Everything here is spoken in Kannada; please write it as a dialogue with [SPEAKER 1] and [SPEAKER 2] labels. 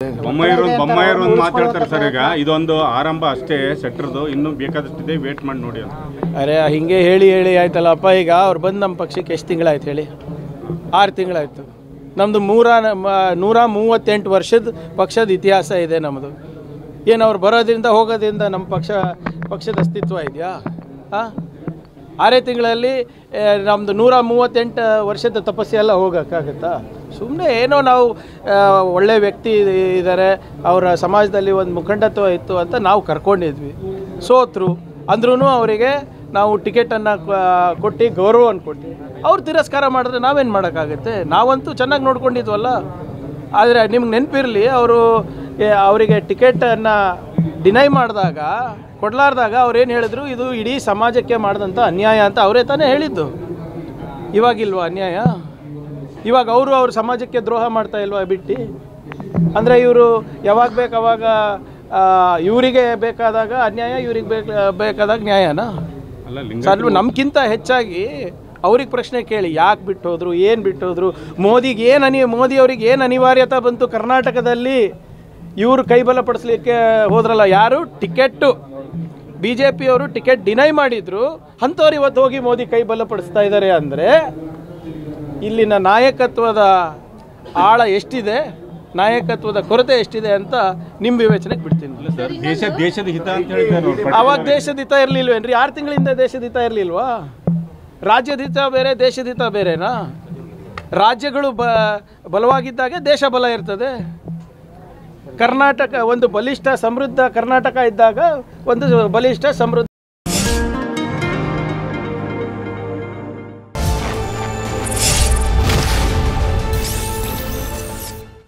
[SPEAKER 1] ಬೊಮ್ಮಾಯಿರು ಒಂದು ಮಾತಾಡ್ತಾರೆ ಸರ್. ಈಗ ಇದೊಂದು ಆರಂಭ ಅಷ್ಟೇ ಸೆಟ್ರದು, ಇನ್ನೂ ಬೇಕಾದಷ್ಟಿದೆ, ವೇಟ್ ಮಾಡಿ ನೋಡಿ ಅಂತ.
[SPEAKER 2] ಅರೆ ಹಿಂಗೆ ಹೇಳಿ ಆಯ್ತಲ್ಲಪ್ಪ. ಈಗ ಅವ್ರು ಬಂದು ನಮ್ಮ ಪಕ್ಷಕ್ಕೆ ಎಷ್ಟು ತಿಂಗಳಾಯ್ತು ಹೇಳಿ? 6 ತಿಂಗಳಾಯ್ತು. ನಮ್ಮದು 138 ವರ್ಷದ ಪಕ್ಷದ ಇತಿಹಾಸ ಇದೆ ನಮ್ಮದು. ಏನು ಅವ್ರು ಬರೋದ್ರಿಂದ ಹೋಗೋದ್ರಿಂದ ನಮ್ಮ ಪಕ್ಷದ ಅಸ್ತಿತ್ವ ಇದೆಯಾ? 6 ತಿಂಗಳಲ್ಲಿ ನಮ್ಮದು 138 ವರ್ಷದ ತಪಸ್ಸೆಲ್ಲ ಹೋಗೋಕ್ಕಾಗತ್ತಾ? ಸುಮ್ಮನೆ ಏನೋ ನಾವು ಒಳ್ಳೆ ವ್ಯಕ್ತಿ ಇದ್ದಾರೆ, ಅವರ ಸಮಾಜದಲ್ಲಿ ಒಂದು ಮುಖಂಡತ್ವ ಇತ್ತು ಅಂತ ನಾವು ಕರ್ಕೊಂಡಿದ್ವಿ. ಸೋತರು ಅಂದ್ರೂ ಅವರಿಗೆ ನಾವು ಟಿಕೆಟನ್ನು ಕೊಟ್ಟು ಗೌರವವನ್ನು ಕೊಟ್ಟು ಅವ್ರು ತಿರಸ್ಕಾರ ಮಾಡಿದ್ರೆ ನಾವೇನು ಮಾಡೋಕ್ಕಾಗುತ್ತೆ? ನಾವಂತೂ ಚೆನ್ನಾಗಿ ನೋಡ್ಕೊಂಡಿದ್ವಲ್ಲ. ಆದರೆ ನಿಮ್ಗೆ ನೆನಪಿರಲಿ, ಅವರಿಗೆ ಟಿಕೆಟನ್ನು ಡಿನೈ ಮಾಡಿದಾಗ, ಕೊಡಲಾರ್ದಾಗ ಅವ್ರೇನು ಹೇಳಿದ್ರು, ಇದು ಇಡೀ ಸಮಾಜಕ್ಕೆ ಮಾಡಿದಂಥ ಅನ್ಯಾಯ ಅಂತ ಅವರೇ ತಾನೇ ಹೇಳಿದ್ದು. ಇವಾಗಿಲ್ವಾ ಅನ್ಯಾಯ? ಇವಾಗ ಅವ್ರ ಸಮಾಜಕ್ಕೆ ದ್ರೋಹ ಮಾಡ್ತಾ ಇಲ್ವಾ ಬಿಟ್ಟು? ಅಂದರೆ ಇವರು ಯಾವಾಗ ಬೇಕಾವಾಗ ಇವರಿಗೆ ಬೇಕಾದಾಗ ಅನ್ಯಾಯ, ಇವ್ರಿಗೆ ಬೇಕಾದಾಗ ನ್ಯಾಯನಾ? ಸ್ವಲ್ಪ ನಮ್ಗಿಂತ ಹೆಚ್ಚಾಗಿ ಅವ್ರಿಗೆ ಪ್ರಶ್ನೆ ಕೇಳಿ, ಯಾಕೆ ಬಿಟ್ಟು ಹೋದ್ರು, ಏನು ಬಿಟ್ಟು ಹೋದ್ರು, ಮೋದಿ ಅವ್ರಿಗೆ ಏನು ಅನಿವಾರ್ಯತೆ ಬಂತು ಕರ್ನಾಟಕದಲ್ಲಿ? ಇವರು ಕೈಬಲಪಡಿಸ್ಲಿಕ್ಕೆ ಹೋದ್ರಲ್ಲ ಯಾರು? ಟಿಕೆಟ್ಟು BJP ಅವರು ಟಿಕೆಟ್ ಡಿನೈ ಮಾಡಿದ್ರು, ಅಂಥವ್ರು ಇವತ್ತು ಹೋಗಿ ಮೋದಿ ಕೈಬಲಪಡಿಸ್ತಾ ಇದ್ದಾರೆ. ಅಂದರೆ ಇಲ್ಲಿನ ನಾಯಕತ್ವದ ಆಳ ಎಷ್ಟಿದೆ, ನಾಯಕತ್ವದ ಕೊರತೆ ಎಷ್ಟಿದೆ ಅಂತ ನಿಮ್ಮ ವಿವೇಚನೆಗೆ ಬಿಡ್ತೀನಿ.
[SPEAKER 1] ದೇಶದ ಹಿತ ಅಂತ ಹೇಳಿದ್ರು.
[SPEAKER 2] ಅವಾಗ ದೇಶದ ಹಿತ ಇರಲಿಲ್ವೇನ್ರಿ? 6 ತಿಂಗಳಿಂದ ದೇಶದ ಹಿತ ಇರಲಿಲ್ವಾ? ರಾಜ್ಯದ ಹಿತ ಬೇರೆ, ದೇಶದ ಹಿತ ಬೇರೆನಾ? ರಾಜ್ಯಗಳು ಬಲವಾಗಿದ್ದಾಗೆ ದೇಶ ಬಲ ಇರ್ತದೆ. ಕರ್ನಾಟಕ ಒಂದು ಬಲಿಷ್ಠ ಸಮೃದ್ಧ ಕರ್ನಾಟಕ ಇದ್ದಾಗ ಒಂದು ಬಲಿಷ್ಠ ಸಮೃದ್ಧ